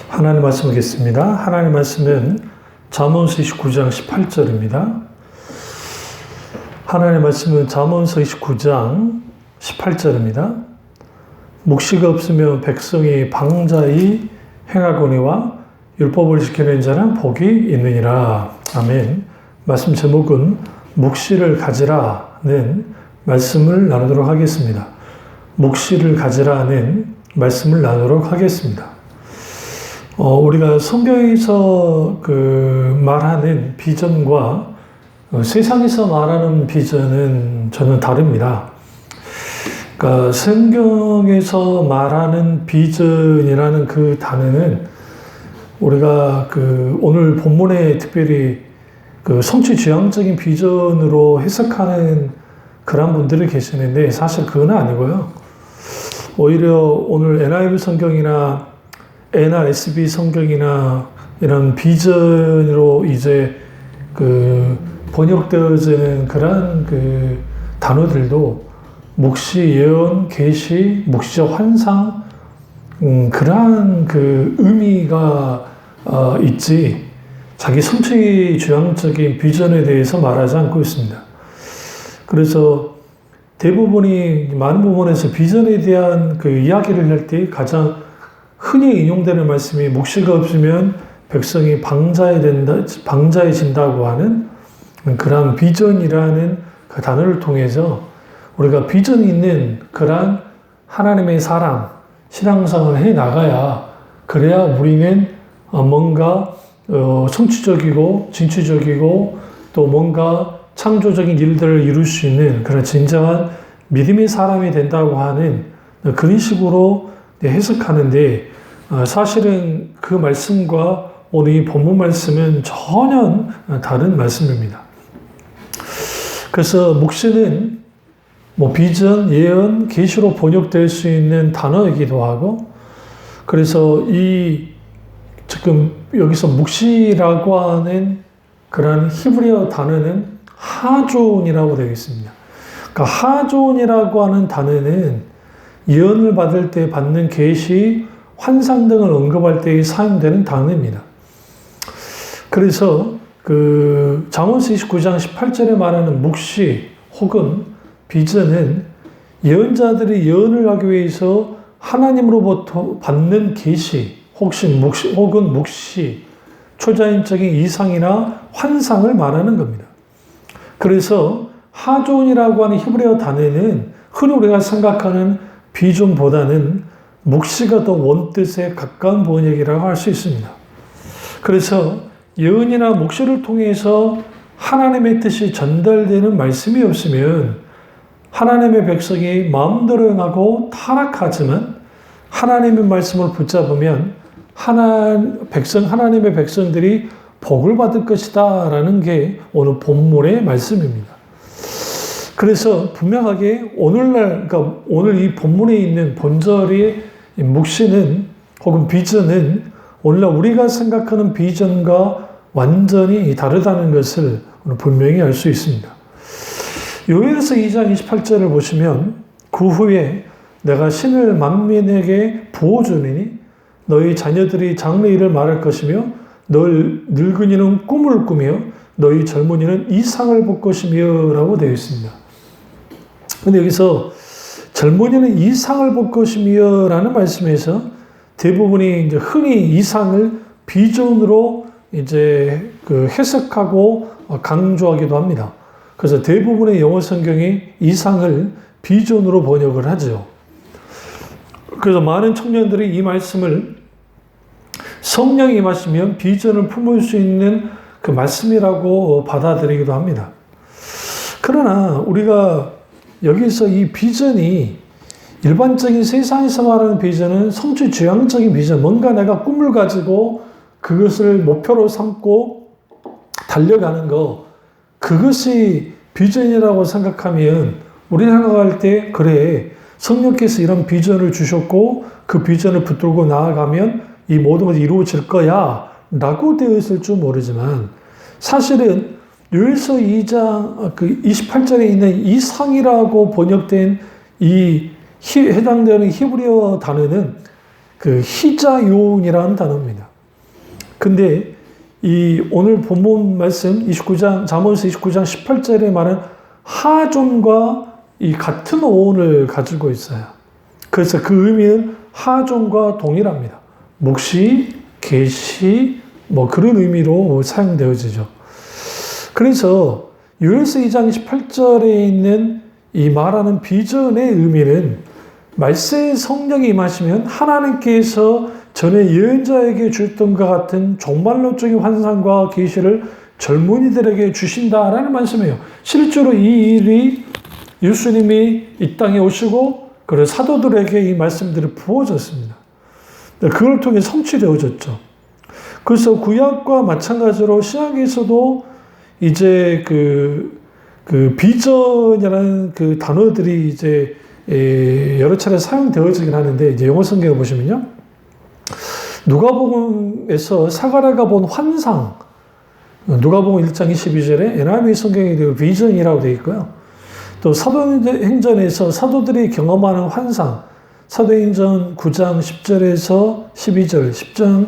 하나님 말씀 보겠습니다. 하나님 말씀은 잠언서 29장 18절입니다. 하나님 말씀은 잠언서 29장 18절입니다. 묵시가 없으면 백성이 방자히 행하거니와 율법을 지키는 자는 복이 있느니라. 아멘. 말씀 제목은 묵시를 가지라는 말씀을 나누도록 하겠습니다. 묵시를 가지라는 말씀을 나누도록 하겠습니다. 우리가 성경에서 말하는 비전과 세상에서 말하는 비전은 전혀 다릅니다. 그러니까 성경에서 말하는 비전이라는 그 단어는 우리가 오늘 본문에 특별히 성취지향적인 비전으로 해석하는 그런 분들이 계시는데 사실 그건 아니고요. 오히려 오늘 NIV 성경이나 NRSV 성경이나 이런 비전으로 이제 번역되어지는 그런 단어들도 묵시, 예언, 계시, 묵시적 환상, 그러한 의미가 있지 자기 성취주향적인 비전에 대해서 말하지 않고 있습니다. 그래서 대부분이 많은 부분에서 비전에 대한 이야기를 할 때 가장 흔히 인용되는 말씀이 묵시가 없으면 백성이 방자해진다고 하는 그런 비전이라는 그 단어를 통해서 우리가 비전이 있는 그런 하나님의 사랑, 신앙생활을 해 나가야 그래야 우리는 뭔가 성취적이고 진취적이고 또 뭔가 창조적인 일들을 이룰 수 있는 그런 진정한 믿음의 사람이 된다고 하는 그런 식으로 해석하는데 사실은 그 말씀과 오늘 이 본문 말씀은 전혀 다른 말씀입니다. 그래서 묵시는 비전, 예언, 계시로 번역될 수 있는 단어이기도 하고 그래서 지금 여기서 묵시라고 하는 그런 히브리어 단어는 하존이라고 되어 있습니다. 그러니까 하존이라고 하는 단어는 예언을 받을 때 받는 계시, 환상 등을 언급할 때 사용되는 단어입니다. 그래서 잠언서 29장 18절에 말하는 묵시 혹은 비전은 예언자들이 예언을 하기 위해서 하나님으로부터 받는 계시 혹은 묵시, 초자연적인 이상이나 환상을 말하는 겁니다. 그래서 하존이라고 하는 히브리어 단어는 흔히 우리가 생각하는 비전보다는 묵시가 더 원뜻에 가까운 번역이라고 할 수 있습니다. 그래서 예언이나 묵시를 통해서 하나님의 뜻이 전달되는 말씀이 없으면 하나님의 백성이 마음대로 행하고 타락하지만 하나님의 말씀을 붙잡으면 하나님의 백성들이 복을 받을 것이다 라는 게 오늘 본문의 말씀입니다. 그래서 분명하게 오늘 이 본문에 있는 본절의 묵시는 혹은 비전은 오늘날 우리가 생각하는 비전과 완전히 다르다는 것을 오늘 분명히 알 수 있습니다. 요엘서 2장 28절을 보시면 그 후에 내가 신을 만민에게 부어주리니 너희 자녀들이 장래일을 말할 것이며 너희 늙은이는 꿈을 꾸며 너희 젊은이는 이상을 볼 것이며 라고 되어 있습니다. 근데 여기서 젊은이는 이상을 볼 것이며 라는 말씀에서 대부분이 이제 흔히 이상을 비전으로 이제 해석하고 강조하기도 합니다. 그래서 대부분의 영어 성경이 이상을 비전으로 번역을 하죠. 그래서 많은 청년들이 이 말씀을 성령이 임하시면 비전을 품을 수 있는 그 말씀이라고 받아들이기도 합니다. 그러나 우리가 여기서 이 비전이 일반적인 세상에서 말하는 비전은 성취지향적인 비전, 뭔가 내가 꿈을 가지고 그것을 목표로 삼고 달려가는 거, 그것이 비전이라고 생각하면 우리 생각할 때 그래, 성령께서 이런 비전을 주셨고 그 비전을 붙들고 나아가면 이 모든 것이 이루어질 거야 라고 되어 있을 줄 모르지만 사실은 요엘서 2장 28절에 있는 이상이라고 번역된 이 해당되는 히브리어 단어는 그 희자용이라는 단어입니다. 근데 이 오늘 본문 말씀 29장, 잠언서 29장 18절에 말한 하존과 이 같은 어원을 가지고 있어요. 그래서 그 의미는 하존과 동일합니다. 묵시, 계시, 뭐 그런 의미로 사용되어지죠. 그래서 요엘서 2장 18절에 있는 이 말하는 비전의 의미는 말세의 성령이 임하시면 하나님께서 전에 예언자에게 주셨던 것 같은 종말론적인 환상과 계시를 젊은이들에게 주신다라는 말씀이에요. 실제로 이 일이 예수님이 이 땅에 오시고 그리고 사도들에게 이 말씀들이 부어졌습니다. 그걸 통해 성취되어졌죠. 그래서 구약과 마찬가지로 신약에서도 이제 그 비전이라는 그 단어들이 이제 여러 차례 사용되어지긴 하는데, 이제 영어 성경을 보시면요. 누가복음에서 사가랴가 본 환상, 누가복음 1장 22절에 NIV 성경에 비전이라고 되어 있고요. 또 사도행전에서 사도들이 경험하는 환상, 사도행전 9장 10절에서 12절, 10장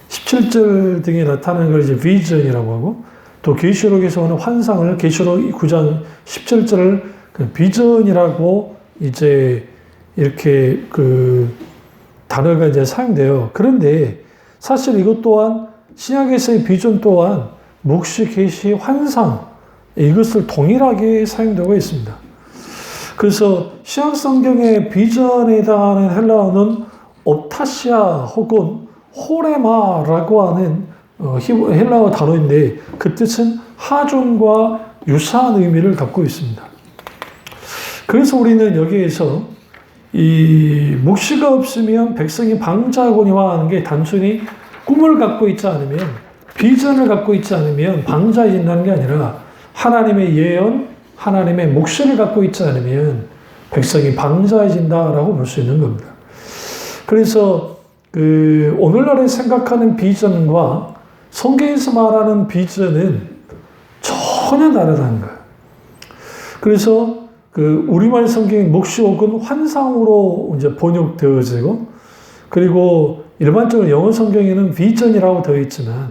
17절 등에 나타나는 걸 이제 비전이라고 하고, 또 계시록에서 오는 환상을 계시록 9장 17절을 비전이라고 이제 이렇게 그 단어가 이제 사용돼요. 그런데 사실 이것 또한 신약에서의 비전 또한 묵시, 계시, 환상 이것을 동일하게 사용되고 있습니다. 그래서 신약 성경의 비전에 해당하는 헬라어는 옵타시아 혹은 호레마라고 하는 헬라어 단어인데 그 뜻은 하존과 유사한 의미를 갖고 있습니다. 그래서 우리는 여기에서 이 묵시가 없으면 백성이 방자하거니와 하는 게 단순히 꿈을 갖고 있지 않으면, 비전을 갖고 있지 않으면 방자해진다는 게 아니라 하나님의 예언, 하나님의 묵시를 갖고 있지 않으면 백성이 방자해진다라고 볼 수 있는 겁니다. 그래서 그 오늘날에 생각하는 비전과 성경에서 말하는 비전은 전혀 다르다는 거예요. 그래서 그 우리말 성경의 묵시 혹은 환상으로 이제 번역되어지고, 그리고 일반적으로 영어 성경에는 비전이라고 되어 있지만,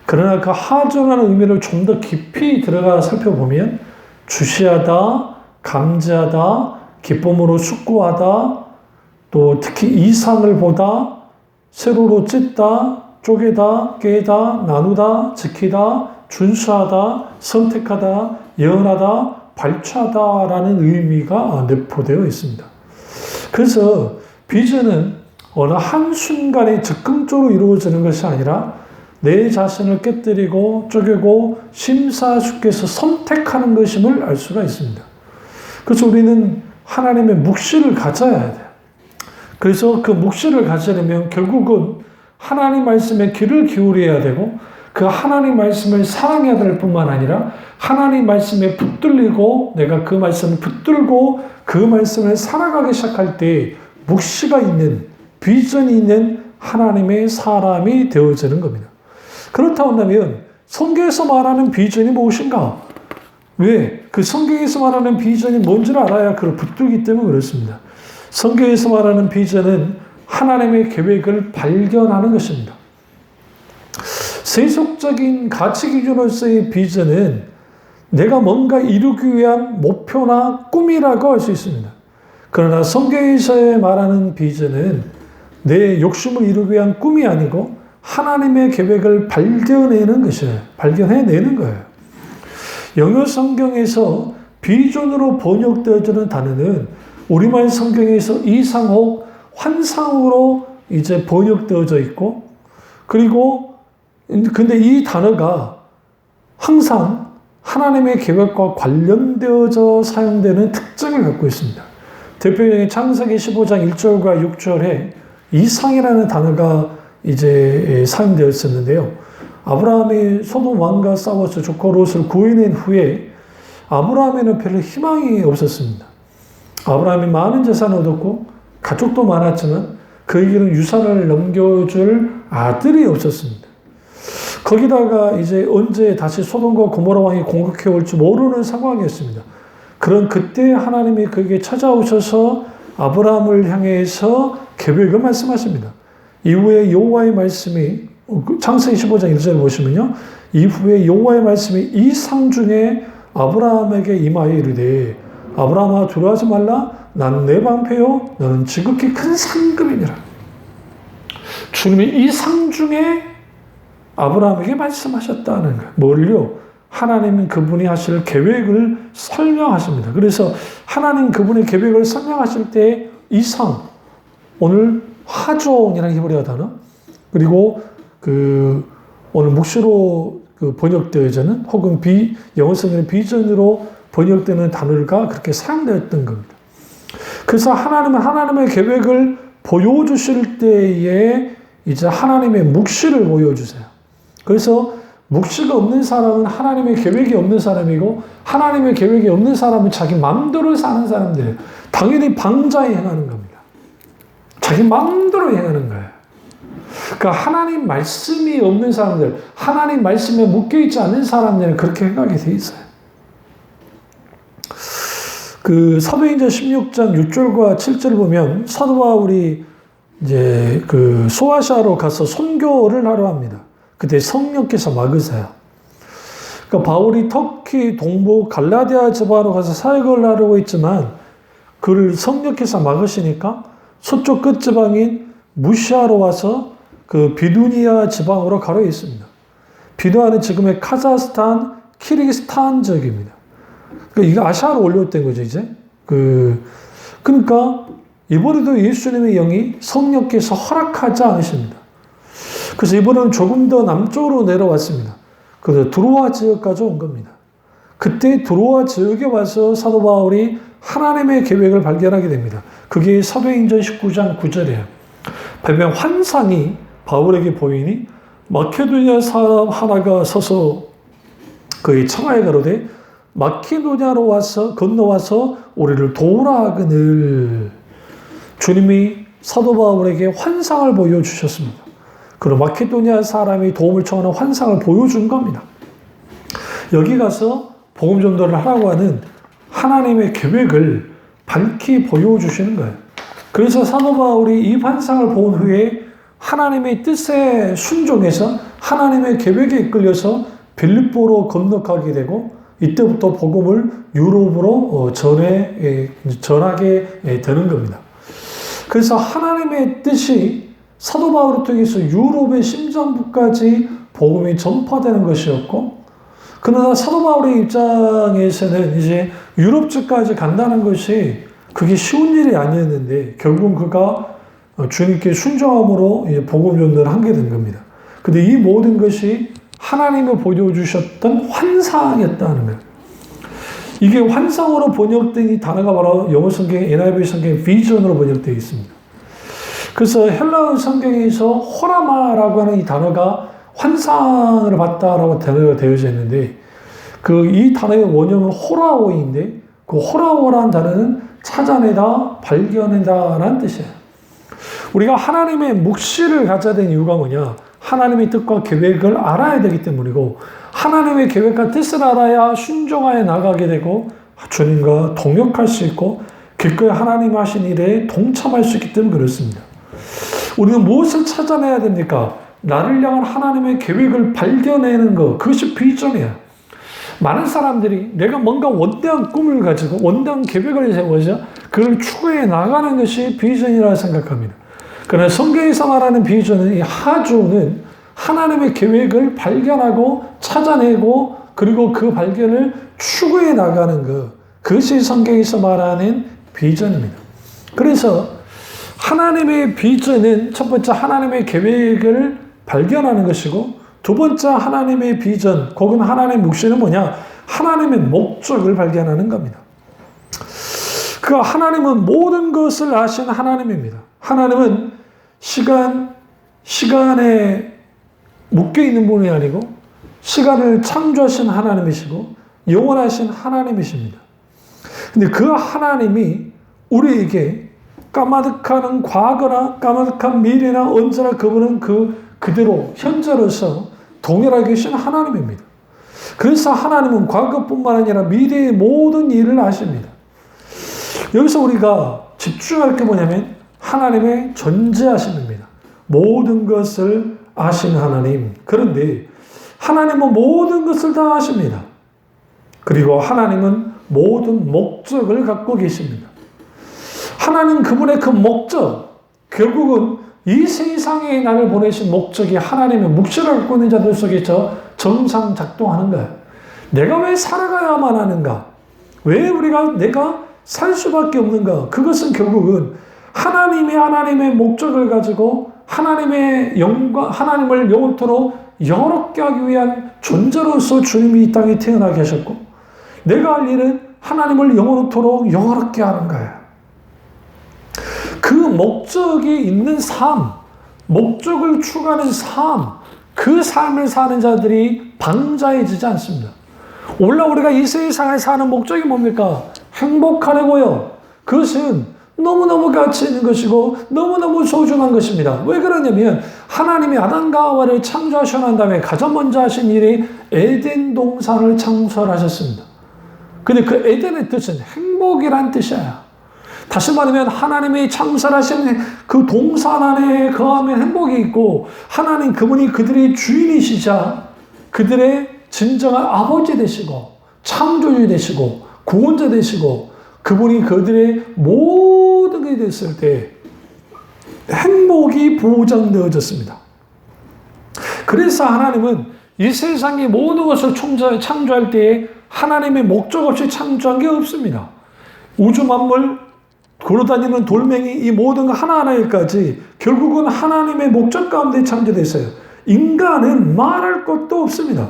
그러나 그 하존하는 의미를 좀 더 깊이 들어가 살펴보면 주시하다, 감지하다, 기쁨으로 숙고하다, 또 특히 이상을 보다, 세로로 찢다, 쪼개다, 깨다, 나누다, 지키다, 준수하다, 선택하다, 예언하다, 발췌하다라는 의미가 내포되어 있습니다. 그래서 비전은 어느 한순간에 즉흥적으로 이루어지는 것이 아니라 내 자신을 깨뜨리고 쪼개고 심사숙고해서 선택하는 것임을 알 수가 있습니다. 그래서 우리는 하나님의 묵시를 가져야 돼요. 그래서 그 묵시를 가지려면 결국은 하나님 말씀에 귀를 기울여야 되고, 그 하나님 말씀을 사랑해야 될 뿐만 아니라 하나님 말씀에 붙들리고 내가 그 말씀을 붙들고 그 말씀을 살아가기 시작할 때 묵시가 있는, 비전이 있는 하나님의 사람이 되어지는 겁니다. 그렇다 한다면 성경에서 말하는 비전이 무엇인가? 왜? 그 성경에서 말하는 비전이 뭔지를 알아야 그걸 붙들기 때문에 그렇습니다. 성경에서 말하는 비전은 하나님의 계획을 발견하는 것입니다. 세속적인 가치 기준으로서의 비전은 내가 뭔가 이루기 위한 목표나 꿈이라고 할 수 있습니다. 그러나 성경에서 말하는 비전은 내 욕심을 이루기 위한 꿈이 아니고 하나님의 계획을 발견해내는 것이에요. 발견해내는 거예요. 영어 성경에서 비전으로 번역되어지는 단어는 우리말 성경에서 이상 혹 환상으로 이제 번역되어져 있고, 그리고 근데 이 단어가 항상 하나님의 계획과 관련되어져 사용되는 특징을 갖고 있습니다. 대표적인 창세기 15장 1절과 6절에 이상이라는 단어가 이제 사용되었었는데요. 아브라함이 소돔 왕과 싸워서 조카 롯을 구해낸 후에 아브라함에는 별로 희망이 없었습니다. 아브라함이 많은 재산을 얻었고 가족도 많았지만 그에게는 유산을 넘겨줄 아들이 없었습니다. 거기다가 이제 언제 다시 소돔과 고모라 왕이 공격해 올지 모르는 상황이었습니다. 그런 그때 하나님이 그에게 찾아오셔서 아브라함을 향해서 계획을 말씀하십니다. 이후에 여호와의 말씀이 창세기 15장 1절 보시면요. 이후에 여호와의 말씀이 이 상중에 아브라함에게 임하여 이르되 아브라함아 두려워하지 말라 나는 내 방패요 너는 지극히 큰 상급이니라. 주님이 이 상중에 아브라함에게 말씀하셨다는 거예요. 뭘요? 하나님은 그분이 하실 계획을 설명하십니다. 그래서 하나님 그분의 계획을 설명하실 때 이 상, 오늘 화종이라는 히브리어 단어, 그리고 오늘 묵시로 번역되어져는 혹은 영어 성경의 비전으로 번역되는 단어가 그렇게 사용되었던 겁니다. 그래서 하나님은 하나님의 계획을 보여주실 때에 이제 하나님의 묵시를 보여주세요. 그래서 묵시가 없는 사람은 하나님의 계획이 없는 사람이고 하나님의 계획이 없는 사람은 자기 마음대로 사는 사람들이에요. 당연히 방자에 행하는 겁니다. 자기 마음대로 행하는 거예요. 그러니까 하나님 말씀이 없는 사람들, 하나님 말씀에 묶여있지 않는 사람들은 그렇게 행하게 돼 있어요. 사도행전 16장 6절과 7절 보면 사도 바울이 이제 소아시아로 가서 선교를 하려 합니다. 그때 성령께서 막으세요. 그러니까 바울이 터키 동부 갈라디아 지방으로 가서 사역을 하려고 했지만 그를 성령께서 막으시니까 서쪽 끝 지방인 무시아로 와서 비두니아 지방으로 가려 했습니다. 비두아는 지금의 카자흐스탄, 키르기스탄 지역입니다. 그러니까 이게 아시아로 올려된 거죠, 이제. 그러니까 이번에도 예수님의 영이 성령께서 허락하지 않으십니다. 그래서 이번에는 조금 더 남쪽으로 내려왔습니다. 그래서 드로아 지역까지 온 겁니다. 그때 드로아 지역에 와서 사도 바울이 하나님의 계획을 발견하게 됩니다. 그게 사도행전 19장 9절이에요. 발견 환상이 바울에게 보이니 마케도니아 사람 하나가 서서 그의 청하에 가로되 마케도니아로 건너와서 우리를 도우라 하거늘. 주님이 사도 바울에게 환상을 보여주셨습니다. 그럼 마케도니아 사람이 도움을 청하는 환상을 보여준 겁니다. 여기 가서 복음 전도를 하라고 하는 하나님의 계획을 밝히 보여주시는 거예요. 그래서 사도 바울이 이 환상을 본 후에 하나님의 뜻에 순종해서 하나님의 계획에 이끌려서 빌립보로 건너가게 되고 이때부터 복음을 유럽으로 전하게 되는 겁니다. 그래서 하나님의 뜻이 사도 바울을 통해서 유럽의 심장부까지 복음이 전파되는 것이었고, 그러나 사도 바울의 입장에서는 이제 유럽 쪽까지 간다는 것이 그게 쉬운 일이 아니었는데 결국 그가 주님께 순종함으로 복음 전도를 하게 된 겁니다. 근데 이 모든 것이 하나님이 보여주셨던 환상이었다는 거예요. 이게 환상으로 번역된 이 단어가 바로 영어 성경, NIV 성경 비전으로 번역되어 있습니다. 그래서 헬라어 성경에서 호라마라고 하는 이 단어가 환상을 봤다라고 단어가 되어져 있는데 이 단어의 원형은 호라오인데 그 호라오라는 단어는 찾아내다, 발견하다라는 뜻이에요. 우리가 하나님의 묵시를 가져야 되는 이유가 뭐냐? 하나님의 뜻과 계획을 알아야 되기 때문이고 하나님의 계획과 뜻을 알아야 순종하여 나가게 되고 주님과 동역할 수 있고 기꺼이 하나님 하신 일에 동참할 수 있기 때문에 그렇습니다. 우리는 무엇을 찾아내야 됩니까? 나를 향한 하나님의 계획을 발견해내는 것, 그것이 비전이야. 많은 사람들이 내가 뭔가 원대한 꿈을 가지고 원대한 계획을 세워서 그걸 추구해 나가는 것이 비전이라고 생각합니다. 그러나 성경에서 말하는 비전은, 이 하주는 하나님의 계획을 발견하고 찾아내고 그리고 그 발견을 추구해 나가는 것, 그것이 성경에서 말하는 비전입니다. 그래서 하나님의 비전은 첫 번째 하나님의 계획을 발견하는 것이고 두 번째 하나님의 비전, 혹은 하나님의 묵시는 뭐냐? 하나님의 목적을 발견하는 겁니다. 그 하나님은 모든 것을 아신 하나님입니다. 하나님은 시간에 묶여있는 분이 아니고 시간을 창조하신 하나님이시고 영원하신 하나님이십니다. 근데 그 하나님이 우리에게 까마득한 과거나 까마득한 미래나 언제나 그분은 그대로 현재로서 동일하게 계신 하나님입니다. 그래서 하나님은 과거뿐만 아니라 미래의 모든 일을 아십니다. 여기서 우리가 집중할 게 뭐냐면 하나님의 전지하심입니다. 모든 것을 아시는 하나님. 그런데 하나님은 모든 것을 다 아십니다. 그리고 하나님은 모든 목적을 갖고 계십니다. 하나님 그분의 그 목적, 결국은 이 세상에 나를 보내신 목적이 하나님의 묵시를 갖고 있는 자들 속에서 정상 작동하는 거예요. 내가 왜 살아가야만 하는가? 왜 내가 살 수밖에 없는가? 그것은 결국은 하나님의 목적을 가지고 하나님의 영광, 하나님을 영원토록 영원롭게 하기 위한 존재로서 주님이 이 땅에 태어나게 하셨고, 내가 할 일은 하나님을 영원토록 영원롭게 하는 거예요. 그 목적이 있는 삶, 목적을 추구하는 삶, 그 삶을 사는 자들이 방자해지지 않습니다. 원래 우리가 이 세상에 사는 목적이 뭡니까? 행복하려고요. 그것은 너무너무 가치 있는 것이고 너무너무 소중한 것입니다. 왜 그러냐면 하나님이 아담과 하와를 창조하셔 난 다음에 가장 먼저 하신 일이 에덴 동산을 창설하셨습니다. 근데 그 에덴의 뜻은 행복이란 뜻이에요. 다시 말하면 하나님이 창설하신 그 동산 안에 거하면 행복이 있고, 하나님 그분이 그들의 주인이시자 그들의 진정한 아버지 되시고 창조주 되시고 구원자 되시고, 그분이 그들의 모든 게 됐을 때 행복이 보장되어졌습니다. 그래서 하나님은 이 세상의 모든 것을 창조할 때에 하나님의 목적 없이 창조한 게 없습니다. 우주 만물, 걸어다니는 돌멩이, 이 모든 거 하나하나에까지 결국은 하나님의 목적 가운데 창조됐어요. 인간은 말할 것도 없습니다.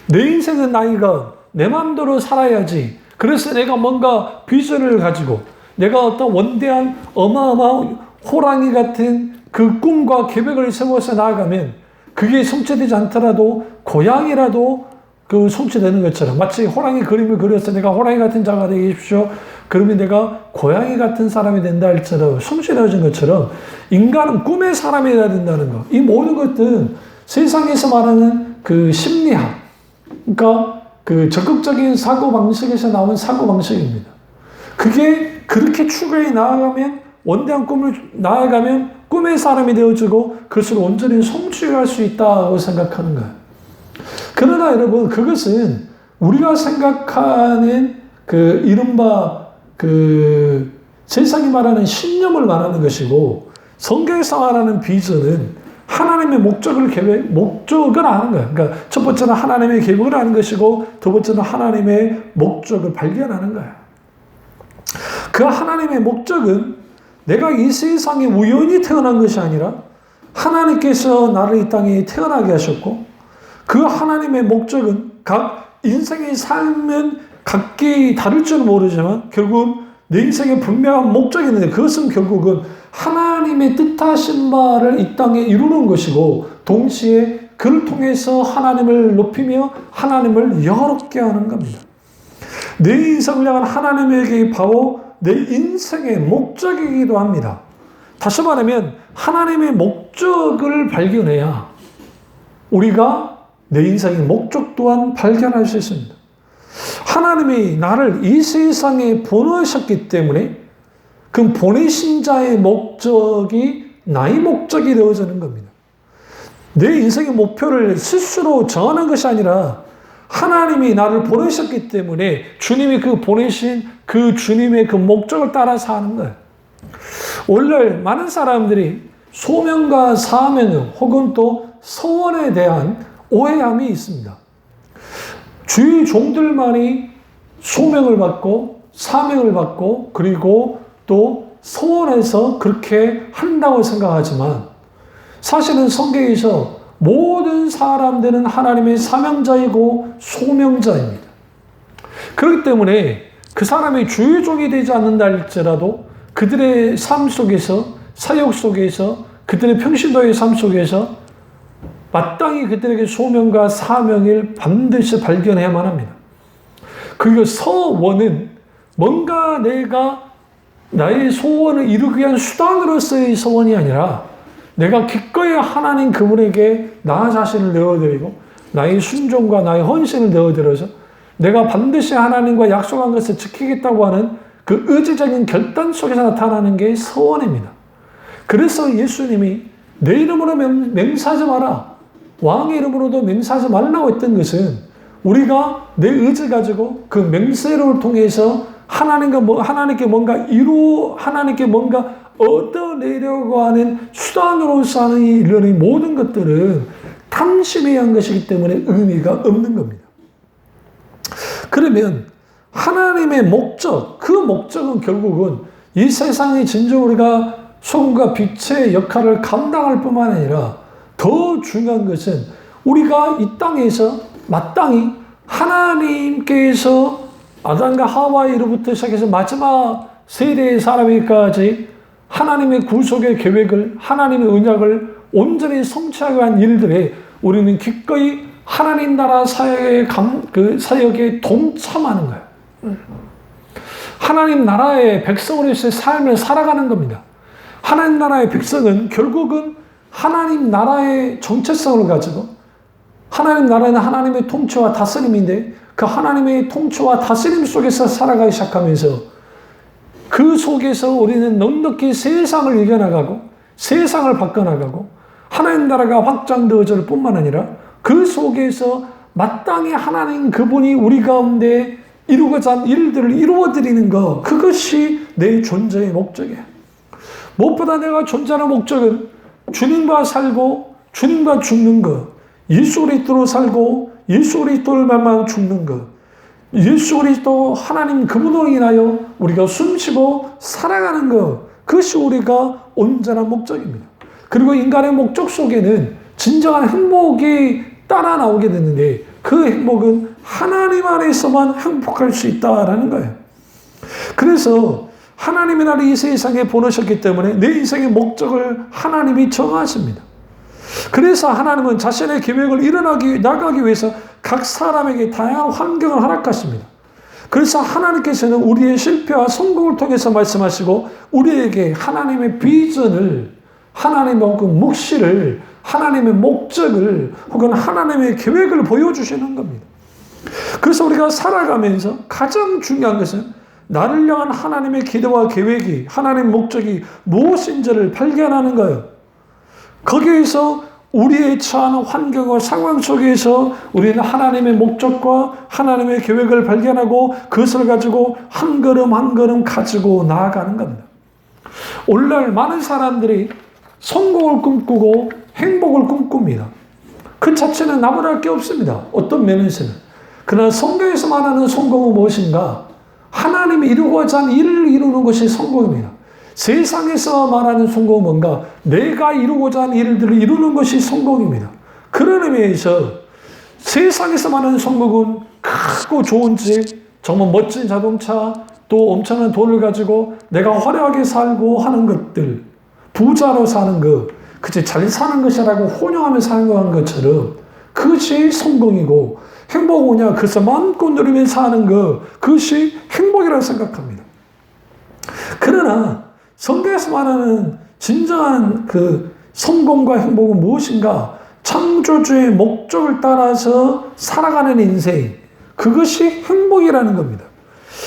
내 인생은 나이가 내 마음대로 살아야지. 그래서 내가 뭔가 비전을 가지고 내가 어떤 원대한 어마어마한 호랑이 같은 그 꿈과 계획을 세워서 나아가면 그게 성취되지 않더라도 고양이라도 그 성취되는 것처럼, 마치 호랑이 그림을 그려서 내가 호랑이 같은 자가 되십시오. 그러면 내가 고양이 같은 사람이 된다 할처럼 성취되어진 것처럼 인간은 꿈의 사람이 되어야 된다는 것. 이 모든 것들은 세상에서 말하는 그 심리학, 그러니까 그 적극적인 사고방식에서 나온 사고방식입니다. 그게 그렇게 추구해 나아가면, 원대한 꿈을 나아가면 꿈의 사람이 되어지고 그것을 온전히 성취할 수 있다고 생각하는 거예요. 그러나 여러분, 그것은 우리가 생각하는 그 이른바 그 세상이 말하는 신념을 말하는 것이고, 성경에서 말하는 비전은 하나님의 목적을 아는 거예요. 그러니까 첫 번째는 하나님의 계획을 아는 것이고, 두 번째는 하나님의 목적을 발견하는 거예요. 그 하나님의 목적은 내가 이 세상에 우연히 태어난 것이 아니라 하나님께서 나를 이 땅에 태어나게 하셨고, 그 하나님의 목적은 각 인생의 삶은 각기 다를 줄은 모르지만 결국 내 인생에 분명한 목적이 있는데, 그것은 결국은 하나님의 뜻하신 바를 이 땅에 이루는 것이고, 동시에 그를 통해서 하나님을 높이며 하나님을 영화롭게 하는 겁니다. 내 인생을 향한 하나님의 계획이 바로 내 인생의 목적이기도 합니다. 다시 말하면 하나님의 목적을 발견해야 우리가 내 인생의 목적 또한 발견할 수 있습니다. 하나님이 나를 이 세상에 보내셨기 때문에 그 보내신 자의 목적이 나의 목적이 되어지는 겁니다. 내 인생의 목표를 스스로 정하는 것이 아니라 하나님이 나를 보내셨기 때문에 주님이 그 보내신 그 주님의 그 목적을 따라서 하는 거예요. 오늘날 많은 사람들이 소명과 사명 혹은 또 소원에 대한 오해함이 있습니다. 주의 종들만이 소명을 받고 사명을 받고 그리고 또 소원해서 그렇게 한다고 생각하지만, 사실은 성경에서 모든 사람들은 하나님의 사명자이고 소명자입니다. 그렇기 때문에 그 사람이 주의 종이 되지 않는다 할지라도 그들의 삶 속에서, 사역 속에서, 그들의 평신도의 삶 속에서 마땅히 그들에게 소명과 사명을 반드시 발견해야만 합니다. 그리고 서원은 뭔가 내가 나의 소원을 이루기 위한 수단으로서의 소원이 아니라 내가 기꺼이 하나님 그분에게 나 자신을 내어드리고 나의 순종과 나의 헌신을 내어드려서 내가 반드시 하나님과 약속한 것을 지키겠다고 하는 그 의지적인 결단 속에서 나타나는 게 서원입니다. 그래서 예수님이 내 이름으로 맹세하지 마라. 왕의 이름으로도 맹세하지 말라고 했던 것은 우리가 내 의지 가지고 그 맹세를 통해서 하나님께 뭔가 얻어내려고 하는 수단으로서 하는 이런 모든 것들은 탐심에 의한 것이기 때문에 의미가 없는 겁니다. 그러면 하나님의 목적, 그 목적은 결국은 이 세상에 진정 우리가 소금과 빛의 역할을 감당할 뿐만 아니라 더 중요한 것은 우리가 이 땅에서 마땅히 하나님께서 아담과 하와이로부터 시작해서 마지막 세대의 사람에게까지 하나님의 구속의 계획을, 하나님의 언약을 온전히 성취하기 위한 일들에 우리는 기꺼이 하나님 나라 사역에 동참하는 거예요. 하나님 나라의 백성으로서의 삶을 살아가는 겁니다. 하나님 나라의 백성은 결국은 하나님 나라의 정체성을 가지고, 하나님 나라는 하나님의 통치와 다스림인데 그 하나님의 통치와 다스림 속에서 살아가기 시작하면서 그 속에서 우리는 넉넉히 세상을 이겨나가고 세상을 바꿔나가고 하나님 나라가 확장되어질 뿐만 아니라 그 속에서 마땅히 하나님 그분이 우리 가운데 이루고자 하는 일들을 이루어드리는 것, 그것이 내 존재의 목적이에요. 무엇보다 내가 존재하는 목적은 주님과 살고 주님과 죽는 것, 예수 그리스도로 살고 예수 그리스도를 만나고 죽는 것, 예수 그리스도 하나님 그분으로 인하여 우리가 숨쉬고 살아가는 것, 그것이 우리가 온전한 목적입니다. 그리고 인간의 목적 속에는 진정한 행복이 따라 나오게 되는데 그 행복은 하나님 안에서만 행복할 수 있다라는 거예요. 그래서 하나님의 나를 이 세상에 보내셨기 때문에 내 인생의 목적을 하나님이 정하십니다. 그래서 하나님은 자신의 계획을 나가기 위해서 각 사람에게 다양한 환경을 허락하십니다. 그래서 하나님께서는 우리의 실패와 성공을 통해서 말씀하시고 우리에게 하나님의 비전을, 하나님의 혹은 묵시를, 하나님의 목적을 혹은 하나님의 계획을 보여주시는 겁니다. 그래서 우리가 살아가면서 가장 중요한 것은 나를 향한 하나님의 기도와 계획이, 하나님의 목적이 무엇인지를 발견하는 거예요. 거기에서 우리의 처한 환경과 상황 속에서 우리는 하나님의 목적과 하나님의 계획을 발견하고 그것을 가지고 한 걸음 한 걸음 가지고 나아가는 겁니다. 오늘날 많은 사람들이 성공을 꿈꾸고 행복을 꿈꿉니다. 그 자체는 나무랄 게 없습니다. 어떤 면에서는. 그러나 성경에서 말하는 성공은 무엇인가? 하나님이 이루고자 하는 일을 이루는 것이 성공입니다. 세상에서 말하는 성공은 뭔가? 내가 이루고자 하는 일들을 이루는 것이 성공입니다. 그런 의미에서 세상에서 말하는 성공은 크고 좋은 집, 정말 멋진 자동차, 또 엄청난 돈을 가지고 내가 화려하게 살고 하는 것들, 부자로 사는 것, 그치, 잘 사는 것이라고 혼용하며 사는 것처럼 그것이 성공이고, 행복은 뭐냐? 그것을 마음껏 누리며 사는 것, 그것이 행복이라고 생각합니다. 그러나 성경에서 말하는 진정한 그 성공과 행복은 무엇인가? 창조주의 목적을 따라서 살아가는 인생, 그것이 행복이라는 겁니다.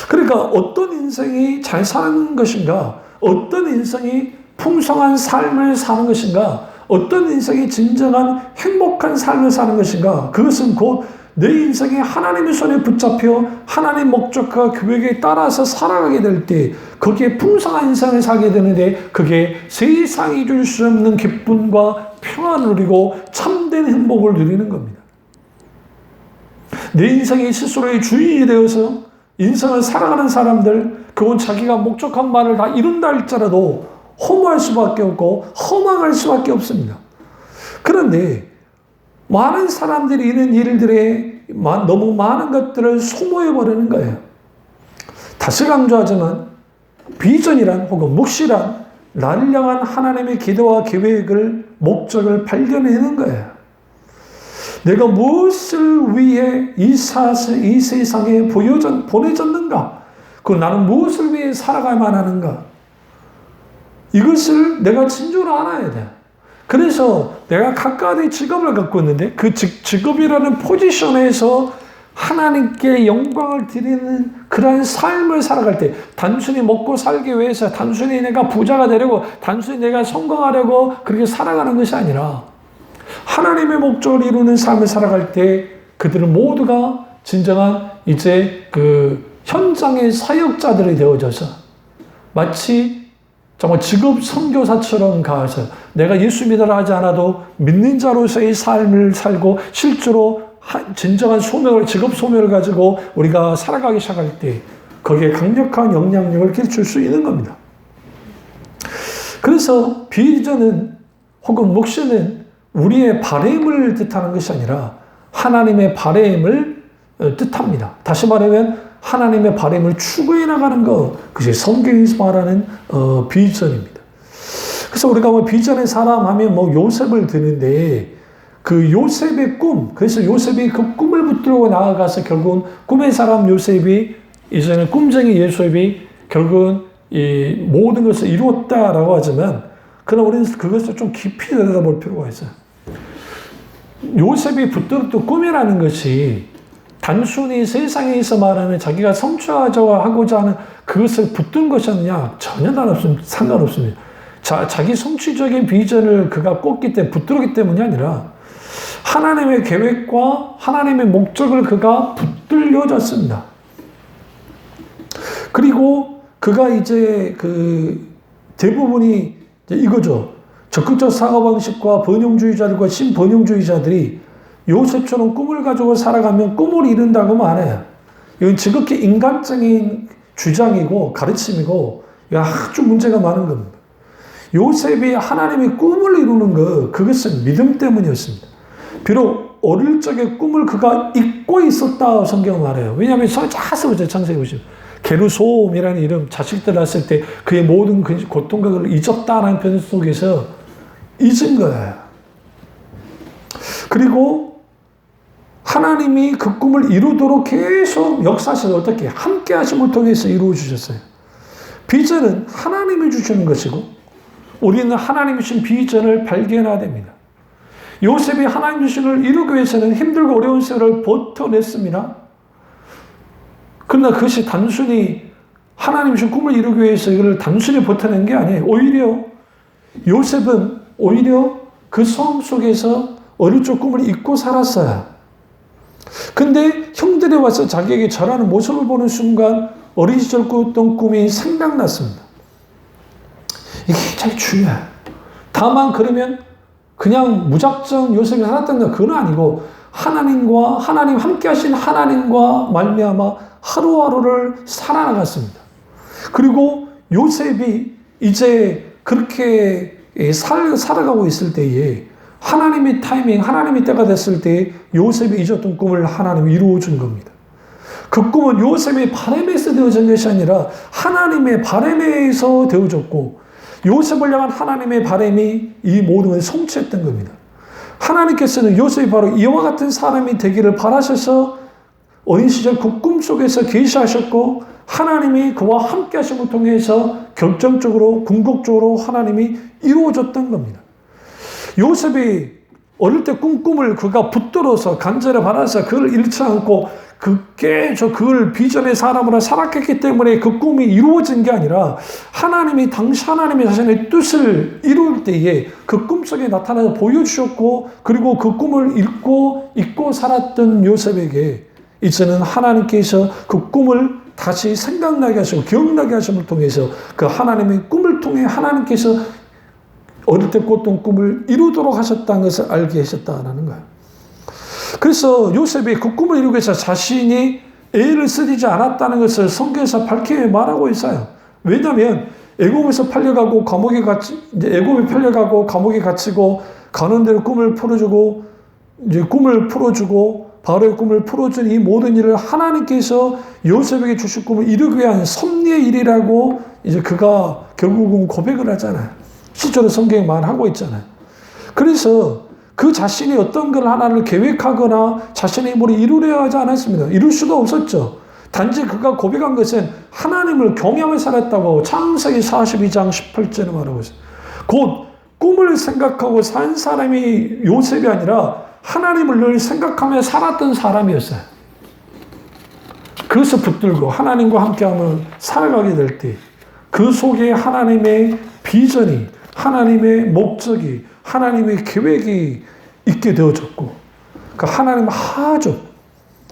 그러니까 어떤 인생이 잘 사는 것인가? 어떤 인생이 풍성한 삶을 사는 것인가? 어떤 인생이 진정한 행복한 삶을 사는 것인가? 그것은 곧 내 인생이 하나님의 손에 붙잡혀 하나님 목적과 계획에 따라서 살아가게 될 때 거기에 풍성한 인생을 살게 되는데 그게 세상이 줄 수 없는 기쁨과 평안을 누리고 참된 행복을 누리는 겁니다. 내 인생이 스스로의 주인이 되어서 인생을 살아가는 사람들, 그건 자기가 목적한 바를 다 이룬다 할지라도 허무할 수밖에 없고 허망할 수밖에 없습니다. 그런데 많은 사람들이 이런 일들에 너무 많은 것들을 소모해버리는 거예요. 다시 강조하지만 비전이란 혹은 묵시란 나를 향한 하나님의 기도와 계획을, 목적을 발견해내는 거예요. 내가 무엇을 위해 이 세상에 보내졌는가? 그리고 나는 무엇을 위해 살아가야만 하는가? 이것을 내가 진정으로 알아야 돼. 그래서 내가 각각의 직업을 갖고 있는데 그 직업이라는 포지션에서 하나님께 영광을 드리는 그러한 삶을 살아갈 때, 단순히 먹고 살기 위해서, 단순히 내가 부자가 되려고, 단순히 내가 성공하려고 그렇게 살아가는 것이 아니라 하나님의 목적을 이루는 삶을 살아갈 때 그들은 모두가 진정한 이제 그 현장의 사역자들이 되어져서 마치 정말 직업 선교사처럼 가서 내가 예수 믿으라 하지 않아도 믿는 자로서의 삶을 살고 실제로 진정한 소명을, 직업 소명을 가지고 우리가 살아가기 시작할 때 거기에 강력한 영향력을 끼칠 수 있는 겁니다. 그래서 비전은 혹은 목표는 우리의 바램을 뜻하는 것이 아니라 하나님의 바램을 뜻합니다. 다시 말하면 하나님의 바램을 추구해 나가는 것, 그것이 성경에서 말하는 비전입니다. 그래서 우리가 뭐 비전의 사람 하면 뭐 요셉을 드는데 그 요셉의 꿈, 그래서 요셉이 그 꿈을 붙들고 나아가서 결국은 꿈의 사람 요셉이 이제는 꿈쟁이 요셉이 결국은 이 모든 것을 이루었다라고 하지만 그러나 우리는 그것을 좀 깊이 들여다볼 필요가 있어요. 요셉이 붙들었던 꿈이라는 것이 단순히 세상에서 말하는 자기가 성취하고자 하는 그것을 붙든 것이었느냐? 전혀 상관없습니다. 자기 성취적인 비전을 그가 꽂기 때문에, 붙들었기 때문이 아니라 하나님의 계획과 하나님의 목적을 그가 붙들려졌습니다. 그리고 그가 이제 그 대부분이 이제 이거죠. 적극적 사고방식과 번영주의자들과 신번영주의자들이 요셉처럼 꿈을 가지고 살아가면 꿈을 이룬다고 안 해요. 이건 지극히 인간적인 주장이고 가르침이고 아주 문제가 많은 겁니다. 요셉이 하나님의 꿈을 이루는 것, 그것은 믿음 때문이었습니다. 비록 어릴 적에 꿈을 그가 잊고 있었다 성경은 말해요. 왜냐하면 자세히 창세기 보시면 게르솜이라는 이름, 자식들 낳았을 때 그의 모든 고통과 그걸 잊었다라는 표현 속에서 잊은 거예요. 그리고 하나님이 그 꿈을 이루도록 계속 역사하셔서 어떻게 함께 하심을 통해서 이루어 주셨어요. 비전은 하나님이 주시는 것이고 우리는 하나님이 주신 비전을 발견해야 됩니다. 요셉이 하나님 주신 걸 이루기 위해서는 힘들고 어려운 세월을 버텨냈습니다. 그러나 그것이 단순히 하나님 주신 꿈을 이루기 위해서 이걸 단순히 버텨낸 게 아니에요. 오히려 요셉은 오히려 그 성 속에서 어릴 적 꿈을 잊고 살았어요. 근데 형들이 와서 자기에게 절하는 모습을 보는 순간 어린 시절 꿨던 꿈이 생각났습니다. 이게 굉장히 중요해요. 다만 그러면 그냥 무작정 요셉이 살았던 건 그건 아니고 하나님과 하나님 함께 하신 하나님과 말미암아 하루하루를 살아나갔습니다. 그리고 요셉이 이제 그렇게 살아가고 있을 때에 하나님의 타이밍, 하나님의 때가 됐을 때 요셉이 잊었던 꿈을 하나님이 이루어준 겁니다. 그 꿈은 요셉의 바람에서 되어진 것이 아니라 하나님의 바람에서 되어졌고 요셉을 향한 하나님의 바람이 이 모든 것을 성취했던 겁니다. 하나님께서는 요셉이 바로 이와 같은 사람이 되기를 바라셔서 어린 시절 그 꿈 속에서 계시하셨고 하나님이 그와 함께 하심을 통해서 결정적으로 궁극적으로 하나님이 이루어졌던 겁니다. 요셉이 어릴 때 꿈을 그가 붙들어서 간절히 바라서 그걸 잃지 않고 그걸 비전의 사람으로 살아갔기 때문에 그 꿈이 이루어진 게 아니라 하나님이 당시 하나님의 자신의 뜻을 이룰 때에 그 꿈속에 나타나서 보여주셨고 그리고 그 꿈을 잊고 살았던 요셉에게 이제는 하나님께서 그 꿈을 다시 생각나게 하시고 기억나게 하심을 통해서 그 하나님의 꿈을 통해 하나님께서 어릴 때 꿨던 꿈을 이루도록 하셨다는 것을 알게 하셨다는 거예요. 그래서 요셉이 그 꿈을 이루기 위해서 자신이 애를 쓰지 않았다는 것을 성경에서 밝히게 말하고 있어요. 왜냐하면 애굽에 팔려가고 감옥에 갇히고 가는 대로 꿈을 풀어주고 바로의 꿈을 풀어준 이 모든 일을 하나님께서 요셉에게 주실 꿈을 이루기 위한 섭리의 일이라고 이제 그가 결국은 고백을 하잖아요. 실제로 성경에 말하고 있잖아요. 그래서 그 자신이 어떤 걸 하나를 계획하거나 자신의 힘으로 이루려 하지 않았습니다. 이룰 수도 없었죠. 단지 그가 고백한 것은 하나님을 경외하며 살았다고 창세기 42장 18절에 말하고 있어요. 곧 꿈을 생각하고 산 사람이 요셉이 아니라 하나님을 늘 생각하며 살았던 사람이었어요. 그것을 붙들고 하나님과 함께하며 살아가게 될 때 그 속에 하나님의 비전이, 하나님의 목적이, 하나님의 계획이 있게 되어졌고, 그 하나님 하죠.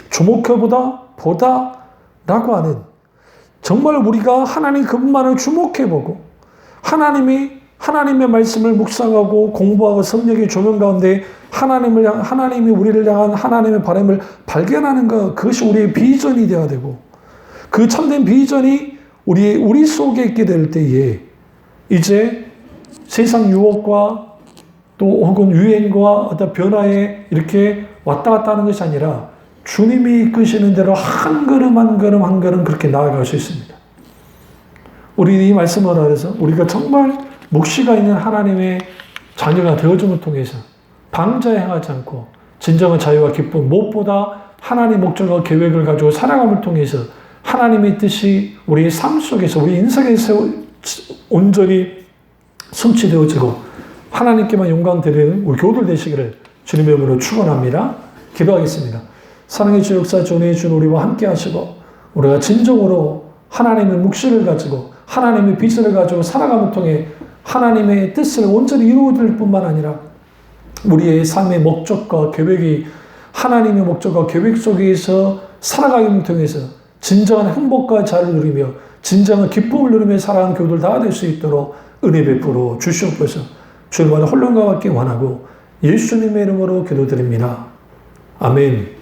주목해보다 라고 하는, 정말 우리가 하나님 그분만을 주목해보고 하나님의 말씀을 묵상하고 공부하고 성령의 조명 가운데 하나님이 우리를 향한 하나님의 바람을 발견하는 것, 그것이 우리의 비전이 되어야 되고, 그 참된 비전이 우리 속에 있게 될 때에 이제 세상 유혹과 또 혹은 유행과 어떤 변화에 이렇게 왔다 갔다 하는 것이 아니라 주님이 이끄시는 대로 한 걸음 한 걸음 한 걸음 그렇게 나아갈 수 있습니다. 우리 이 말씀을 알아서 우리가 정말 묵시가 있는 하나님의 자녀가 되어줌을 통해서 방자에 행하지 않고 진정한 자유와 기쁨, 무엇보다 하나님의 목적과 계획을 가지고 살아감을 통해서 하나님의 뜻이 우리의 삶 속에서, 우리 인생에서 온전히 성취되어지고 하나님께만 영광 드리는 우리 교우들 되시기를 주님의 이름으로 축원합니다. 기도하겠습니다. 사랑의 주 역사 전해 준 우리와 함께 하시고 우리가 진정으로 하나님의 묵시를 가지고 하나님의 비전을 가지고 살아감을 통해 하나님의 뜻을 온전히 이루어질 뿐만 아니라 우리의 삶의 목적과 계획이 하나님의 목적과 계획 속에서 살아가기를 통해서 진정한 행복과 자유를 누리며 진정한 기쁨을 누리며 살아가는 교우들 다 될 수 있도록 은혜 베풀어 주시옵소서. 주님만의 혼론과 같게 원하고 예수님의 이름으로 기도드립니다. 아멘.